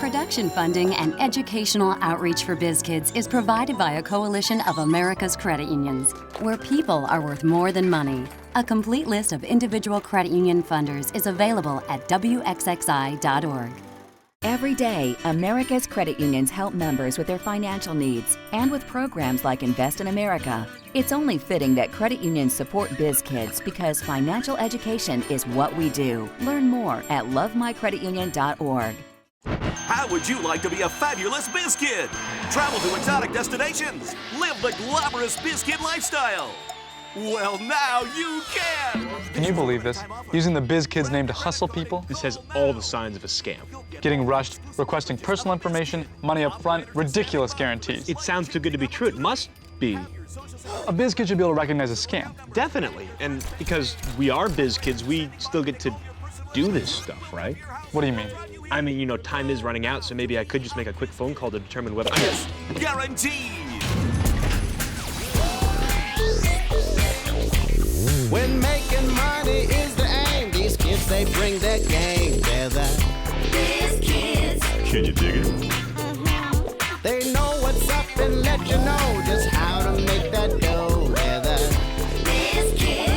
Production funding and educational outreach for BIZKIDS is provided by a coalition of America's credit unions, where people are worth more than money. A complete list of individual credit union funders is available at wxxi.org. Every day, America's credit unions help members with their financial needs, and with programs like Invest in America. It's only fitting that credit unions support BIZKIDS because financial education is what we do. Learn more at lovemycreditunion.org. How would you like to be a fabulous BizKid? Travel to exotic destinations. Live the glamorous BizKid lifestyle. Well, now you can! Can you believe this? Using the BizKids name to hustle people? This has all the signs of a scam. Getting rushed, requesting personal information, money up front, ridiculous guarantees. It sounds too good to be true. It must be. A BizKid should be able to recognize a scam. Definitely. And because we are BizKids, we still get to do this stuff, right? What do you mean? I mean, you know, time is running out, so maybe I could just make a quick phone call to determine whether I'm... Guaranteed! When making money is the aim, these kids, they bring their game. They're the BizKids. Can you dig it? They know what's up and let you know just how to make that dough. They're the BizKids.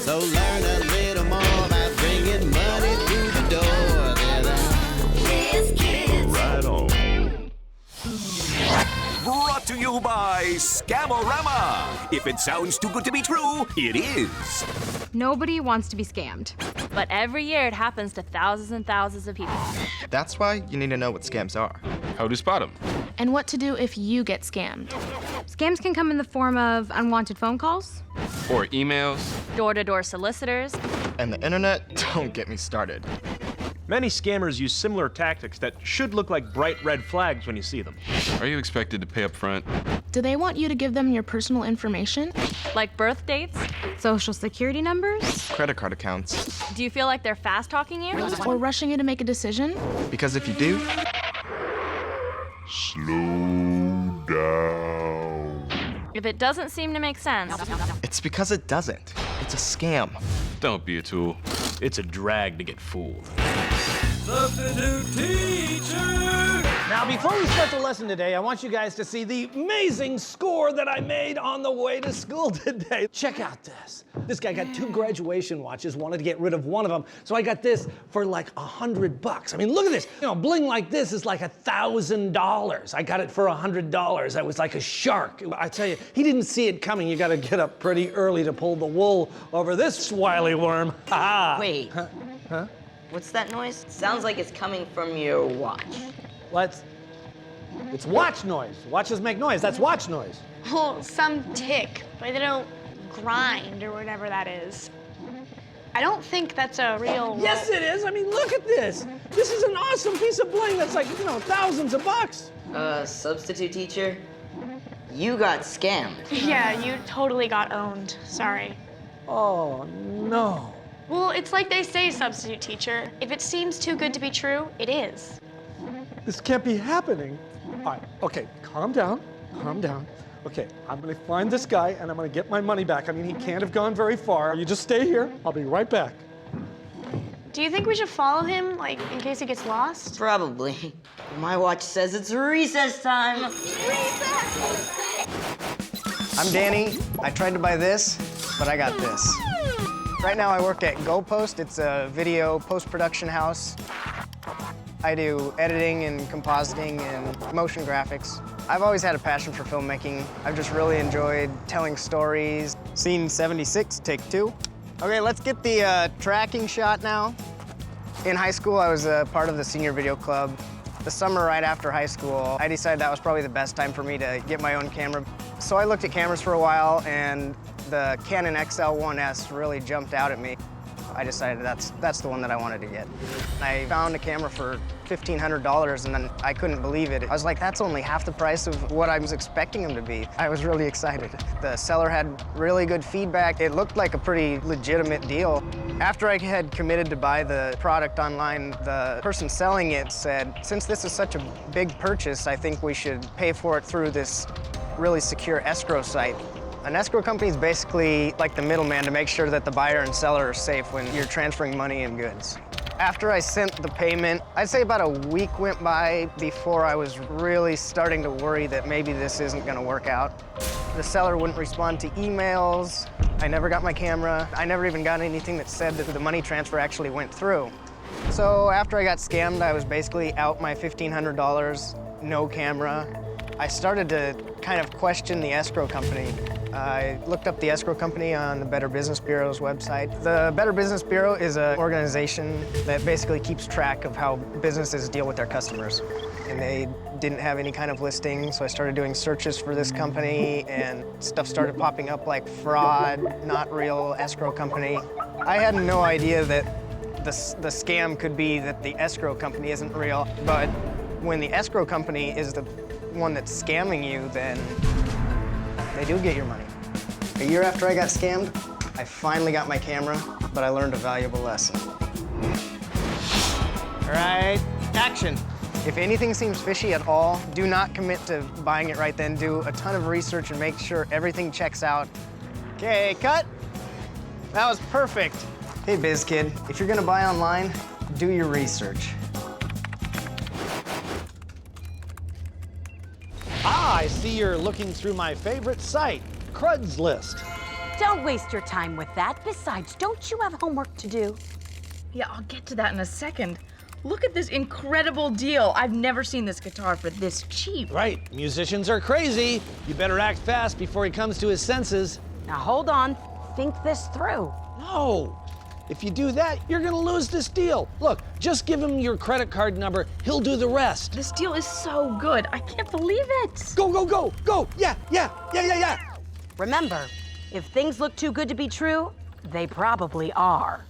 So learn a little more about bringing money through the door. They're the BizKids. Right on. Brought to you by Scamorama. If it sounds too good to be true, it is. Nobody wants to be scammed. But every year it happens to thousands and thousands of people. That's why you need to know what scams are. How to spot them. And what to do if you get scammed. Scams can come in the form of unwanted phone calls. Or emails. Door-to-door solicitors. And the internet, don't get me started. Many scammers use similar tactics that should look like bright red flags when you see them. Are you expected to pay up front? Do they want you to give them your personal information? Like birth dates? Social security numbers? Credit card accounts. Do you feel like they're fast-talking you? Or rushing you to make a decision? Because if you do... Slow down. If it doesn't seem to make sense. It's because it doesn't. It's a scam. Don't be a tool. It's a drag to get fooled. Substitute teacher! Now, before we start the lesson today, I want you guys to see the amazing score that I made on the way to school today. Check out this. This guy got 2 graduation watches, wanted to get rid of one of them, so I got this for like $100. I mean, look at this. You know, bling like this is like $1,000. I got it for $100. I was like a shark. I tell you, he didn't see it coming. You gotta get up pretty early to pull the wool over this wily worm. Ha! Wait. Huh? What's that noise? Sounds like it's coming from your watch. It's watch noise. Watches make noise. That's watch noise. Well, some tick, but they don't grind or whatever that is. I don't think that's a real... Yes, it is. I mean, look at this. This is an awesome piece of bling that's like, you know, thousands of bucks. Substitute teacher, you got scammed. Yeah, you totally got owned. Sorry. Oh, no. Well, it's like they say, substitute teacher. If it seems too good to be true, it is. This can't be happening. All right, okay, calm down, calm down. Okay, I'm gonna find this guy and I'm gonna get my money back. I mean, he can't have gone very far. You just stay here, I'll be right back. Do you think we should follow him, like, in case he gets lost? Probably. My watch says it's recess time. Recess! I'm Danny. I tried to buy this, but I got this. Right now I work at GoPost. It's a video post-production house. I do editing and compositing and motion graphics. I've always had a passion for filmmaking. I've just really enjoyed telling stories. Scene 76, take 2. Okay, let's get the tracking shot now. In high school, I was a part of the senior video club. The summer right after high school, I decided that was probably the best time for me to get my own camera. So I looked at cameras for a while, and the Canon XL1S really jumped out at me. I decided that's the one that I wanted to get. I found a camera for $1,500, and then I couldn't believe it. I was like, that's only half the price of what I was expecting them to be. I was really excited. The seller had really good feedback. It looked like a pretty legitimate deal. After I had committed to buy the product online, the person selling it said, since this is such a big purchase, I think we should pay for it through this really secure escrow site. An escrow company is basically like the middleman to make sure that the buyer and seller are safe when you're transferring money and goods. After I sent the payment, I'd say about a week went by before I was really starting to worry that maybe this isn't gonna work out. The seller wouldn't respond to emails. I never got my camera. I never even got anything that said that the money transfer actually went through. So after I got scammed, I was basically out my $1,500, no camera. I started to kind of question the escrow company. I looked up the escrow company on the Better Business Bureau's website. The Better Business Bureau is an organization that basically keeps track of how businesses deal with their customers. And they didn't have any kind of listing, so I started doing searches for this company, and stuff started popping up like fraud, not real escrow company. I had no idea that the scam could be that the escrow company isn't real, but when the escrow company is the one that's scamming you, then they do get your money. A year after I got scammed, I finally got my camera, but I learned a valuable lesson. All right, action. If anything seems fishy at all, do not commit to buying it right then. Do a ton of research and make sure everything checks out. Okay, cut. That was perfect. Hey, BizKid, if you're gonna buy online, do your research. Ah, I see you're looking through my favorite site, Craigslist. Don't waste your time with that. Besides, don't you have homework to do? Yeah, I'll get to that in a second. Look at this incredible deal. I've never seen this guitar for this cheap. Right, musicians are crazy. You better act fast before he comes to his senses. Now hold on, think this through. No, if you do that, you're gonna lose this deal. Look, just give him your credit card number, he'll do the rest. This deal is so good, I can't believe it. Go, go, go, go, yeah. Remember, if things look too good to be true, they probably are.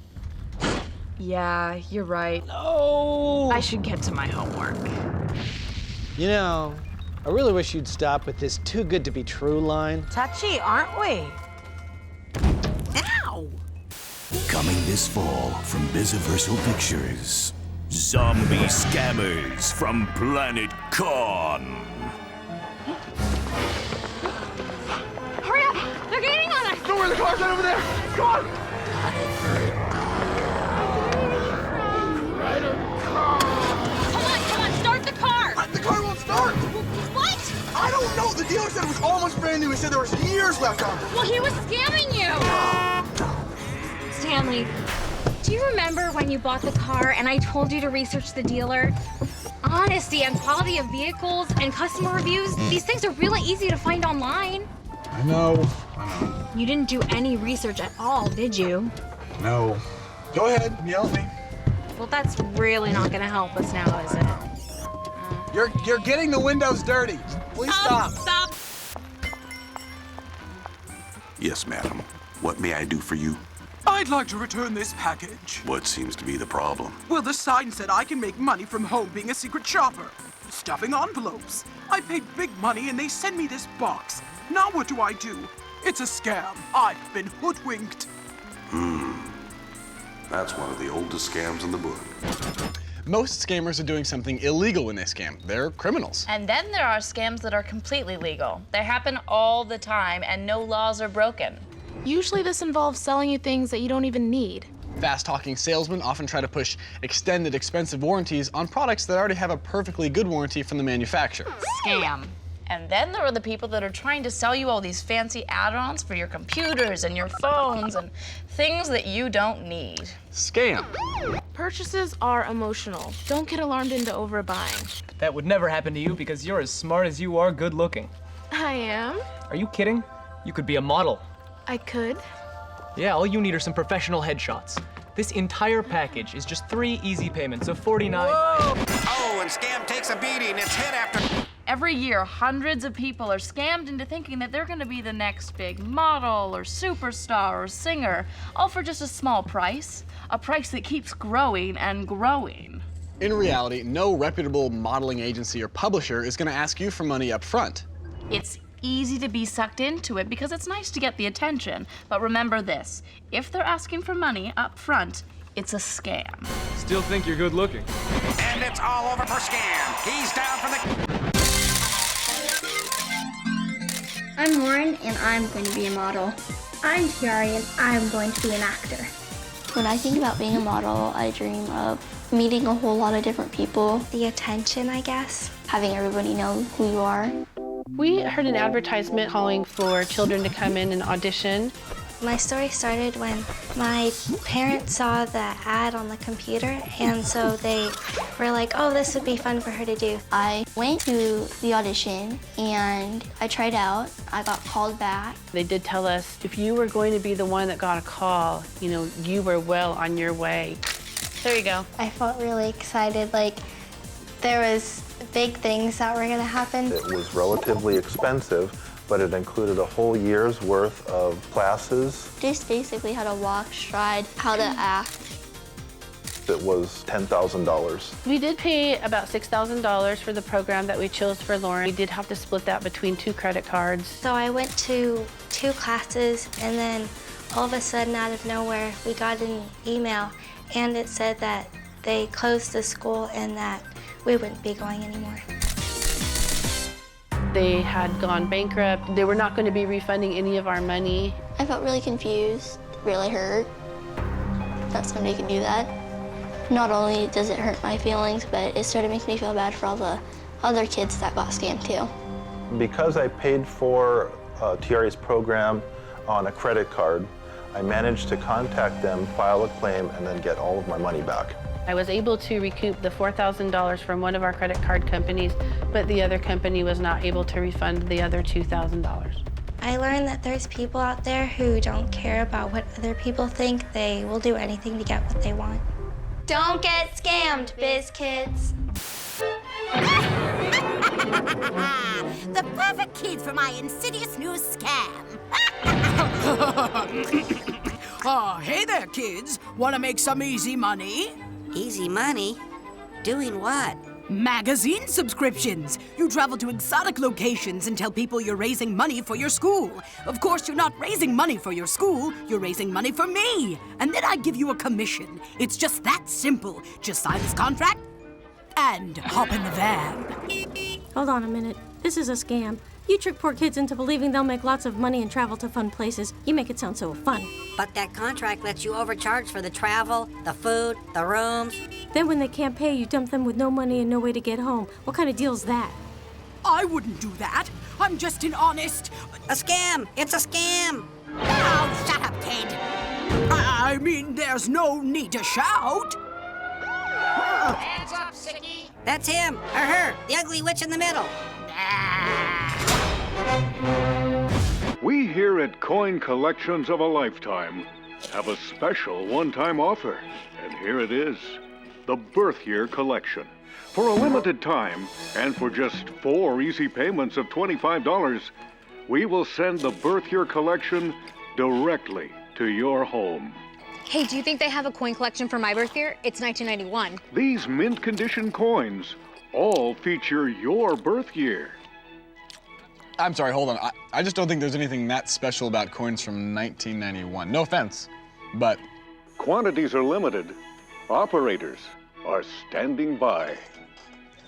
Yeah, you're right. No! I should get to my homework. You know, I really wish you'd stop with this too good to be true line. Touchy, aren't we? Ow! Coming this fall from Biziversal Pictures, Zombie Scammers from Planet Con. Hurry up! They're getting on us! Don't worry, the car's right over there! Come on! Come on, start the car! The car won't start! What? I don't know. The dealer said it was almost brand new. He said there was years left on it. Well, he was scamming you! Stanley, do you remember when you bought the car and I told you to research the dealer? Honesty and quality of vehicles and customer reviews, these things are really easy to find online. I know. You didn't do any research at all, did you? No. Go ahead, yell at me. Well, that's really not gonna help us now, is it? You're getting the windows dirty. Please stop. Stop. Yes, madam. What may I do for you? I'd like to return this package. What seems to be the problem? Well, the sign said I can make money from home being a secret shopper. Stuffing envelopes. I paid big money and they send me this box. Now what do I do? It's a scam. I've been hoodwinked. That's one of the oldest scams in the book. Most scammers are doing something illegal when they scam. They're criminals. And then there are scams that are completely legal. They happen all the time and no laws are broken. Usually this involves selling you things that you don't even need. Fast-talking salesmen often try to push extended, expensive warranties on products that already have a perfectly good warranty from the manufacturer. Scam. And then there are the people that are trying to sell you all these fancy add-ons for your computers and your phones and things that you don't need. Scam. Purchases are emotional. Don't get alarmed into overbuying. That would never happen to you because you're as smart as you are good looking. I am? Are you kidding? You could be a model. I could. Yeah, all you need are some professional headshots. This entire package is just 3 easy payments of $49. Whoa! Oh, and scam takes a beating. It's hit after... Every year, hundreds of people are scammed into thinking that they're gonna be the next big model or superstar or singer, all for just a small price, a price that keeps growing and growing. In reality, no reputable modeling agency or publisher is gonna ask you for money up front. It's easy to be sucked into it because it's nice to get the attention, but remember this, if they're asking for money up front, it's a scam. Still think you're good looking. And it's all over for scam. He's down for the... I'm Lauren, and I'm going to be a model. I'm Tiari, and I'm going to be an actor. When I think about being a model, I dream of meeting a whole lot of different people. The attention, I guess. Having everybody know who you are. We heard an advertisement calling for children to come in and audition. My story started when my parents saw the ad on the computer, and so they were like, oh, this would be fun for her to do. I went to the audition and I tried out. I got called back. They did tell us if you were going to be the one that got a call, you know, you were well on your way. There you go. I felt really excited, like there was big things that were gonna happen. It was relatively expensive, but it included a whole year's worth of classes. Just basically how to walk, stride, how to act. It was $10,000. We did pay about $6,000 for the program that we chose for Lauren. We did have to split that between 2 credit cards. So I went to 2 classes, and then all of a sudden, out of nowhere, we got an email, and it said that they closed the school and that we wouldn't be going anymore. They had gone bankrupt. They were not going to be refunding any of our money. I felt really confused, really hurt that somebody could do that. Not only does it hurt my feelings, but it started making me feel bad for all the other kids that got scammed too. Because I paid for TRA's program on a credit card, I managed to contact them, file a claim, and then get all of my money back. I was able to recoup the $4,000 from one of our credit card companies, but the other company was not able to refund the other $2,000. I learned that there's people out there who don't care about what other people think. They will do anything to get what they want. Don't get scammed, BIZKIDS. The perfect kid for my insidious new scam. Oh, hey there, kids. Want to make some easy money? Easy money? Doing what? Magazine subscriptions. You travel to exotic locations and tell people you're raising money for your school. Of course, you're not raising money for your school. You're raising money for me. And then I give you a commission. It's just that simple. Just sign this contract and hop in the van. Hold on a minute. This is a scam. You trick poor kids into believing they'll make lots of money and travel to fun places. You make it sound so fun. But that contract lets you overcharge for the travel, the food, the rooms. Then when they can't pay, you dump them with no money and no way to get home. What kind of deal's that? I wouldn't do that. I'm just an honest... A scam! It's a scam! Oh, shut up, kid. I mean, there's no need to shout. Hands up, sickie! That's him, or her, the ugly witch in the middle. We here at Coin Collections of a Lifetime have a special one-time offer, and here it is, the Birth Year Collection. For a limited time, and for just 4 easy payments of $25, we will send the Birth Year Collection directly to your home. Hey, do you think they have a coin collection for my birth year? It's 1991. These mint condition coins all feature your birth year. I'm sorry, hold on. I just don't think there's anything that special about coins from 1991. No offense, but... Quantities are limited. Operators are standing by.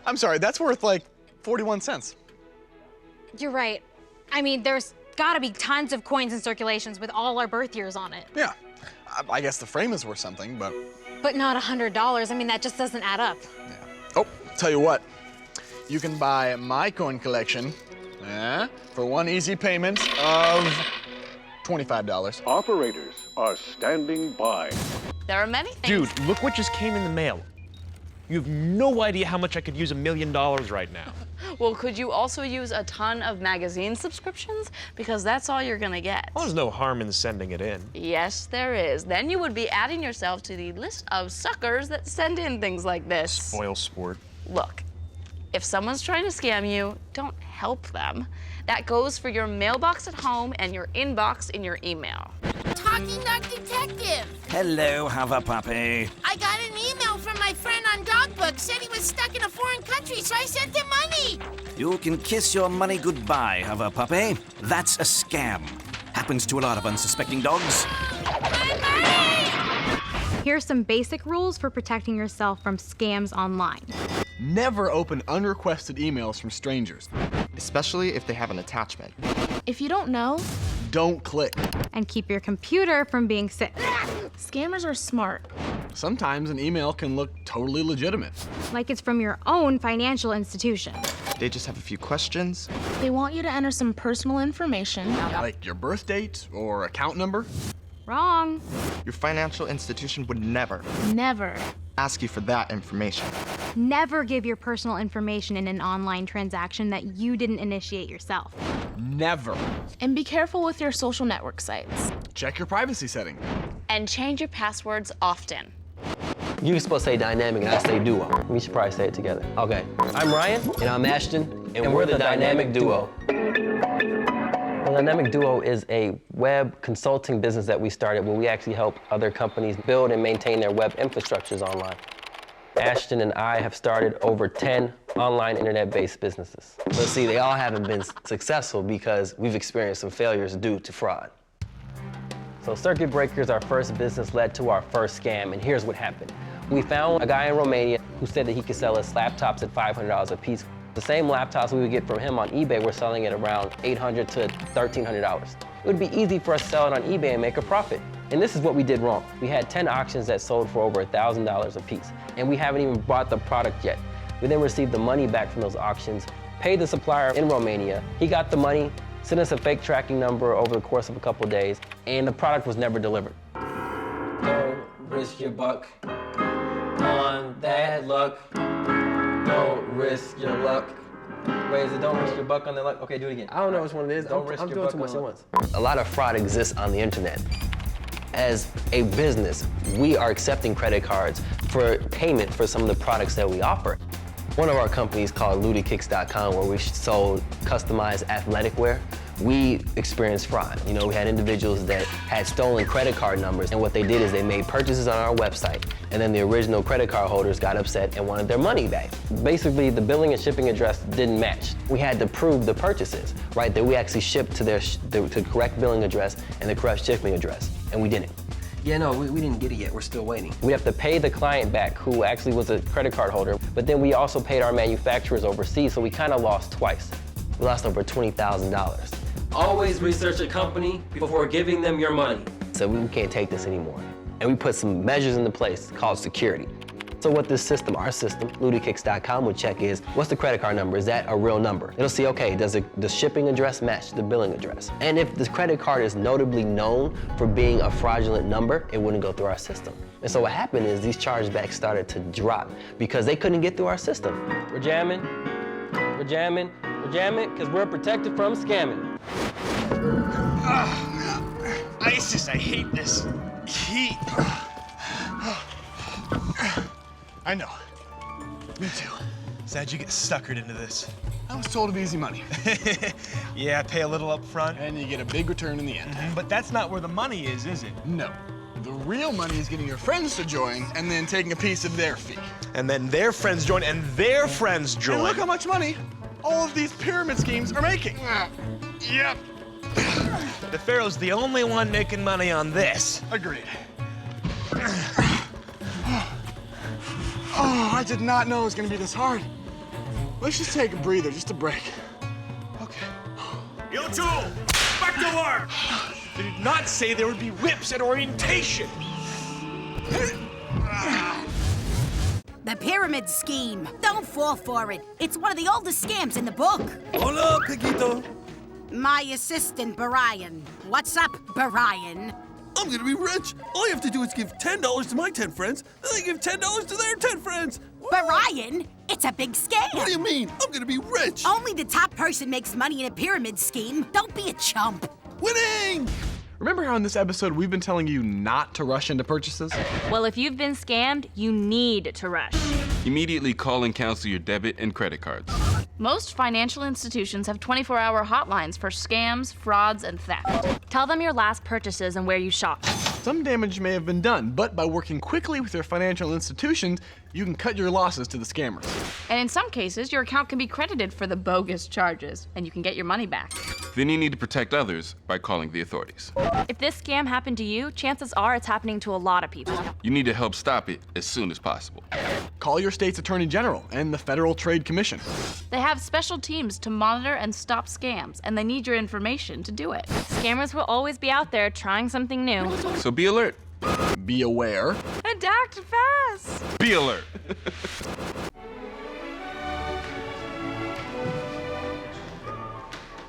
I'm sorry, that's worth like 41 cents. You're right. I mean, there's gotta be tons of coins in circulations with all our birth years on it. Yeah, I guess the frame is worth something, but... But not $100. I mean, that just doesn't add up. Yeah. Oh, tell you what. You can buy my coin collection for one easy payment of $25. Operators are standing by. There are many things. Dude, look what just came in the mail. You have no idea how much I could use $1 million right now. Well, could you also use a ton of magazine subscriptions? Because that's all you're gonna get. Well, there's no harm in sending it in. Yes, there is. Then you would be adding yourself to the list of suckers that send in things like this. Spoil sport. Look, if someone's trying to scam you, don't help them. That goes for your mailbox at home and your inbox in your email. Talking Dog Detective! Hello, have a puppy. I got an email from my friend on Dogbook. Said he was stuck in a foreign country, so I sent him money. You can kiss your money goodbye, have a puppy. That's a scam. Happens to a lot of unsuspecting dogs. Here's some basic rules for protecting yourself from scams online. Never open unrequested emails from strangers. Especially if they have an attachment. If you don't know, don't click. And keep your computer from being Scammers are smart. Sometimes an email can look totally legitimate. Like it's from your own financial institution. They just have a few questions. They want you to enter some personal information. Like your birth date or account number. Wrong. Your financial institution would never ask you for that information. Never give your personal information in an online transaction that you didn't initiate yourself. Never. And be careful with your social network sites. Check your privacy setting. And change your passwords often. You're supposed to say dynamic and I say duo. We should probably say it together. Okay. I'm Ryan. And I'm Ashton. And we're the Dynamic Duo. The Dynamic Duo is a web consulting business that we started where we actually help other companies build and maintain their web infrastructures online. Ashton and I have started over 10 online internet-based businesses. But see, they all haven't been successful because we've experienced some failures due to fraud. So Circuit Breaker is our first business led to our first scam, and here's what happened. We found a guy in Romania who said that he could sell us laptops at $500 a piece. The same laptops we would get from him on eBay, we're selling at around $800 to $1,300. It would be easy for us to sell it on eBay and make a profit. And this is what we did wrong. We had 10 auctions that sold for over $1,000 a piece, and we haven't even bought the product yet. We then received the money back from those auctions, paid the supplier in Romania. He got the money, sent us a fake tracking number over the course of a couple of days, and the product was never delivered. Don't risk your buck on that luck. Don't risk your luck. Wait, is it don't risk your buck on that luck? Okay, do it again. I don't know which one it is. I'm doing too much at once. A lot of fraud exists on the internet. As a business, we are accepting credit cards for payment for some of the products that we offer. One of our companies called LudiKicks.com, where we sold customized athletic wear, we experienced fraud. You know, we had individuals that had stolen credit card numbers, and what they did is they made purchases on our website, and then the original credit card holders got upset and wanted their money back. Basically, the billing and shipping address didn't match. We had to prove the purchases, right, that we actually shipped to the correct billing address and the correct shipping address, and we didn't. Yeah, no, we didn't get it yet. We're still waiting. We have to pay the client back, who actually was a credit card holder, but then we also paid our manufacturers overseas, so we kind of lost twice. We lost over $20,000. Always research a company before giving them your money. So we can't take this anymore. And we put some measures into place called security. So what this system, our system, LudiKicks.com, would check is, what's the credit card number? Is that a real number? It'll see, okay, does the shipping address match the billing address? And if the credit card is notably known for being a fraudulent number, it wouldn't go through our system. And so what happened is these chargebacks started to drop because they couldn't get through our system. We're jamming, because we're protected from scamming. ISIS, I hate this heat. I know. Me too. Sad you get suckered into this. I was told it'd be easy money. Yeah, pay a little up front. And you get a big return in the end. But that's not where the money is it? No. The real money is getting your friends to join and then taking a piece of their fee. And then their friends join and their friends join. And look how much money all of these pyramid schemes are making. Yep. The Pharaoh's the only one making money on this. Agreed. Oh, I did not know it was gonna be this hard. Let's just take a breather, just a break. Okay. You two, back to work! They did not say there would be whips at orientation. The pyramid scheme. Don't fall for it. It's one of the oldest scams in the book. Hola, Pequito. My assistant, Brian. What's up, Brian? I'm gonna be rich. All you have to do is give $10 to my 10 friends, and they give $10 to their 10 friends. Brian, it's a big scam. What do you mean? I'm gonna be rich. Only the top person makes money in a pyramid scheme. Don't be a chump. Winning! Remember how in this episode we've been telling you not to rush into purchases? Well, if you've been scammed, you need to rush. Immediately call and cancel your debit and credit cards. Most financial institutions have 24-hour hotlines for scams, frauds, and theft. Tell them your last purchases and where you shopped. Some damage may have been done, but by working quickly with your financial institutions, you can cut your losses to the scammers. And in some cases, your account can be credited for the bogus charges, and you can get your money back. Then you need to protect others by calling the authorities. If this scam happened to you, chances are it's happening to a lot of people. You need to help stop it as soon as possible. Call your state's attorney general and the Federal Trade Commission. They have special teams to monitor and stop scams, and they need your information to do it. Scammers will always be out there trying something new. So be alert. Be aware. And act fast. Be alert.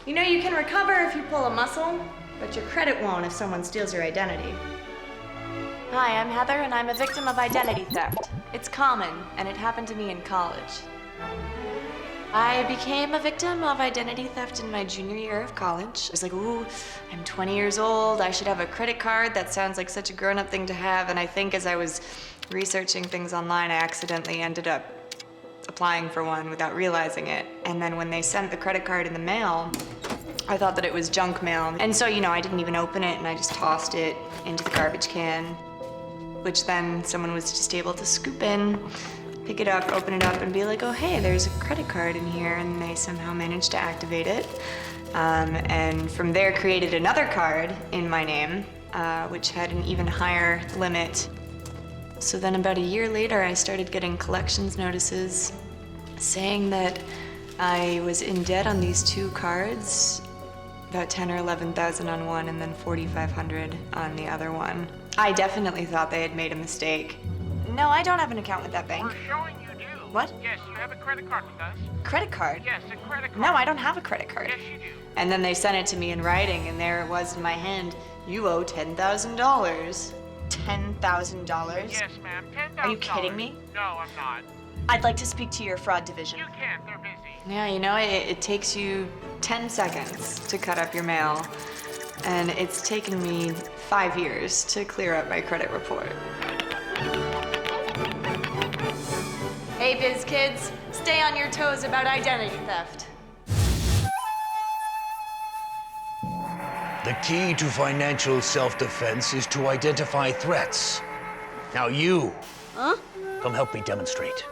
You know, you can recover if you pull a muscle, but your credit won't if someone steals your identity. Hi, I'm Heather, and I'm a victim of identity theft. It's common, and it happened to me in college. I became a victim of identity theft in my junior year of college. I was like, ooh, I'm 20 years old, I should have a credit card. That sounds like such a grown-up thing to have. And I think as I was researching things online, I accidentally ended up applying for one without realizing it. And then when they sent the credit card in the mail, I thought that it was junk mail. And so, you know, I didn't even open it, and I just tossed it into the garbage can, which then someone was just able to scoop in, pick it up, open it up, and be like, oh, hey, there's a credit card in here, and they somehow managed to activate it. And from there created another card in my name, which had an even higher limit. So then about a year later, I started getting collections notices saying that I was in debt on these two cards, about 10 or 11,000 on one, and then 4,500 on the other one. I definitely thought they had made a mistake. No, I don't have an account with that bank. We're showing you do. What? Yes, you have a credit card with us. Credit card? Yes, a credit card. No, I don't have a credit card. Yes, you do. And then they sent it to me in writing, and there it was in my hand. You owe $10,000. $10,000? Yes, ma'am, $10,000. Are you kidding me? No, I'm not. I'd like to speak to your fraud division. You can't, they're busy. Yeah, you know, it takes you 10 seconds to cut up your mail, and it's taken me 5 years to clear up my credit report. Hey, BIZKIDS, stay on your toes about identity theft. The key to financial self-defense is to identify threats. Now you, come help me demonstrate.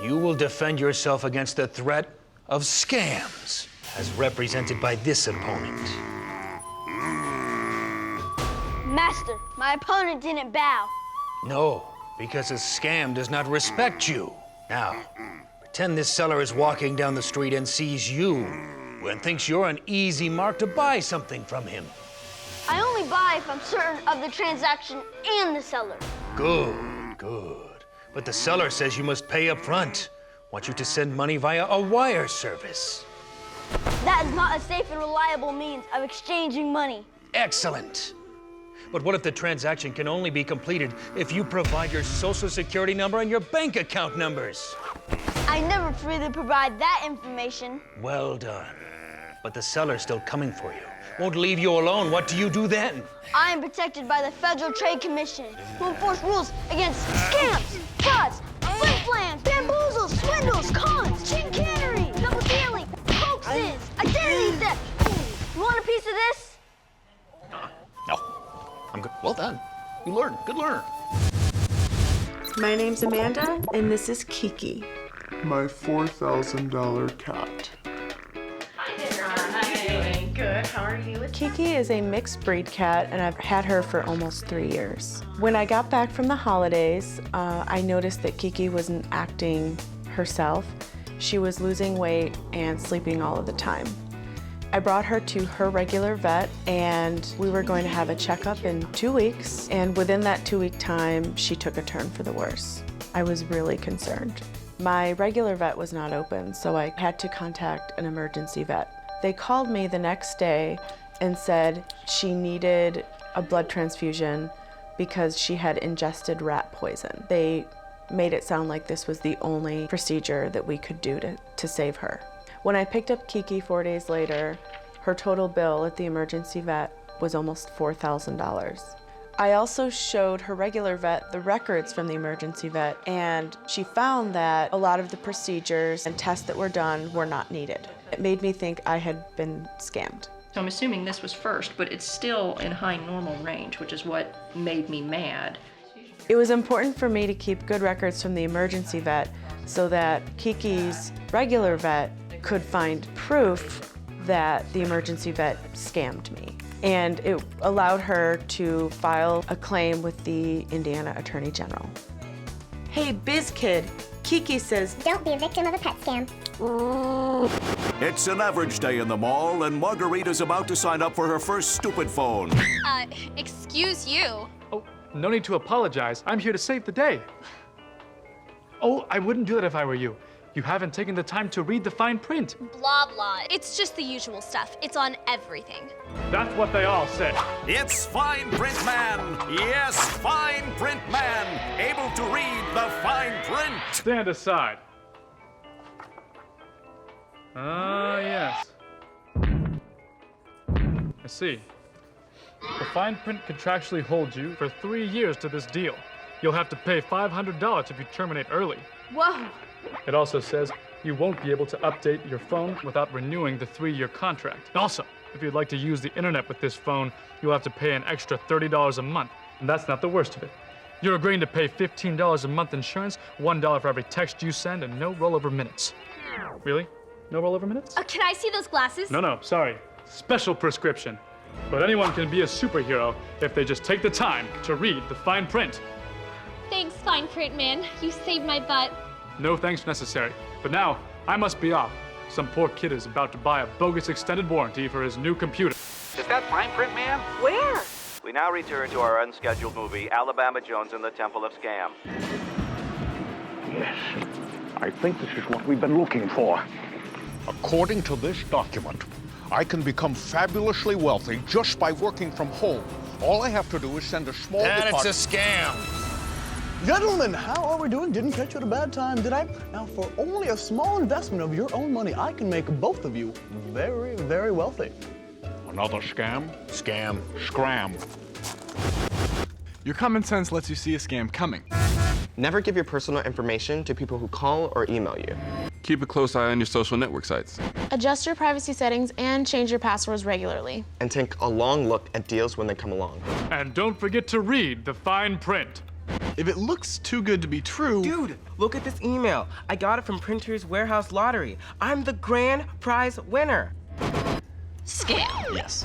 You will defend yourself against the threat of scams, as represented by this opponent. Master, my opponent didn't bow. No, because a scam does not respect you. Now, pretend this seller is walking down the street and sees you and thinks you're an easy mark to buy something from him. I only buy if I'm certain of the transaction and the seller. Good, good. But the seller says you must pay up front. Want you to send money via a wire service. That is not a safe and reliable means of exchanging money. Excellent. But what if the transaction can only be completed if you provide your social security number and your bank account numbers? I never freely provide that information. Well done. But the seller's still coming for you. Won't leave you alone. What do you do then? I am protected by the Federal Trade Commission, who enforce rules against scams, frauds, flim-flams, bamboozles, swindles, cons, chicanery, double dealing, hoaxes, identity theft. You want a piece of this? No. I'm good. Well done. You learned. Good learner. My name's Amanda, and this is Kiki. My $4,000 cat. Good, how are you? Kiki is a mixed breed cat, and I've had her for almost 3 years. When I got back from the holidays, I noticed that Kiki wasn't acting herself. She was losing weight and sleeping all of the time. I brought her to her regular vet, and we were going to have a checkup in 2 weeks, and within that 2-week time, she took a turn for the worse. I was really concerned. My regular vet was not open, so I had to contact an emergency vet. They called me the next day and said she needed a blood transfusion because she had ingested rat poison. They made it sound like this was the only procedure that we could do to save her. When I picked up Kiki 4 days later, her total bill at the emergency vet was almost $4,000. I also showed her regular vet the records from the emergency vet, and she found that a lot of the procedures and tests that were done were not needed. It made me think I had been scammed. So I'm assuming this was first, but it's still in high normal range, which is what made me mad. It was important for me to keep good records from the emergency vet so that Kiki's regular vet could find proof that the emergency vet scammed me. And it allowed her to file a claim with the Indiana Attorney General. Hey, BizKid, Kiki says, don't be a victim of a pet scam. It's an average day in the mall, and Margarita's about to sign up for her first stupid phone. Excuse you. Oh, no need to apologize. I'm here to save the day. Oh, I wouldn't do that if I were you. You haven't taken the time to read the fine print. Blah, blah. It's just the usual stuff. It's on everything. That's what they all say. It's Fine Print Man. Yes, Fine Print Man. Able to read the fine print. Stand aside. Ah, yes. I see. The fine print contractually holds you for 3 years to this deal. You'll have to pay $500 if you terminate early. Whoa. It also says you won't be able to update your phone without renewing the 3-year contract. Also, if you'd like to use the internet with this phone, you'll have to pay an extra $30 a month. And that's not the worst of it. You're agreeing to pay $15 a month insurance, $1 for every text you send, and no rollover minutes. Really? No rollover minutes? Can I see those glasses? No, sorry. Special prescription. But anyone can be a superhero if they just take the time to read the fine print. Thanks, fine print man. You saved my butt. No thanks necessary. But now, I must be off. Some poor kid is about to buy a bogus extended warranty for his new computer. Is that fine print, ma'am? where? We now return to our unscheduled movie, Alabama Jones and the Temple of Scam. Yes, I think this is what we've been looking for. According to this document, I can become fabulously wealthy just by working from home. All I have to do is send a small Dad, deposit. it's a scam. Gentlemen, how are we doing? Didn't catch you at a bad time, did I? Now, for only a small investment of your own money, I can make both of you very, very wealthy. Another scam? Scam. Scram. Your common sense lets you see a scam coming. Never give your personal information to people who call or email you. Keep a close eye on your social network sites. Adjust your privacy settings and change your passwords regularly. And take a long look at deals when they come along. And don't forget to read the fine print. If it looks too good to be true... Dude, look at this email. I got it from Printer's Warehouse Lottery. I'm the grand prize winner. Scam. Yes.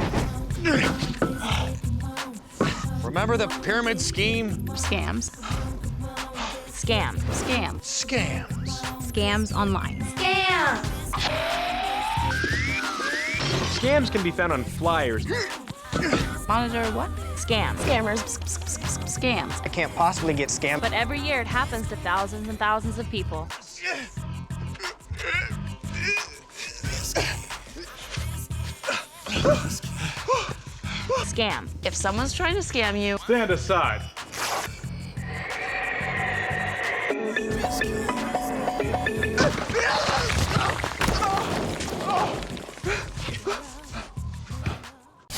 Remember the pyramid scheme? Scams. Scam. Scam. Scams. Scams online. Scam! Scams can be found on flyers. Monitor what? Scams. Scammers. Scams. I can't possibly get scammed. But every year it happens to thousands and thousands of people. Scam. If someone's trying to scam you, stand aside.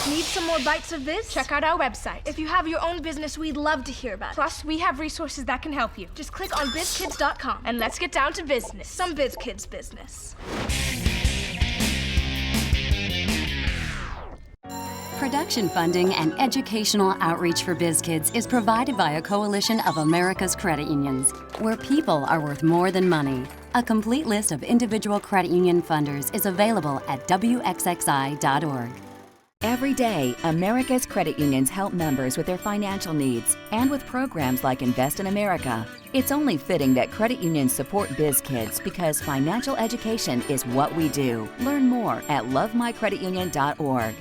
Need some more bites of this? Check out our website. If you have your own business, we'd love to hear about it. Plus, we have resources that can help you. Just click on BIZKIDS.com and let's get down to business. Some BIZKIDS business. Production funding and educational outreach for BIZKIDS is provided by a coalition of America's credit unions, where people are worth more than money. A complete list of individual credit union funders is available at wxxi.org. Every day, America's credit unions help members with their financial needs and with programs like Invest in America. It's only fitting that credit unions support BIZKIDS because financial education is what we do. Learn more at lovemycreditunion.org.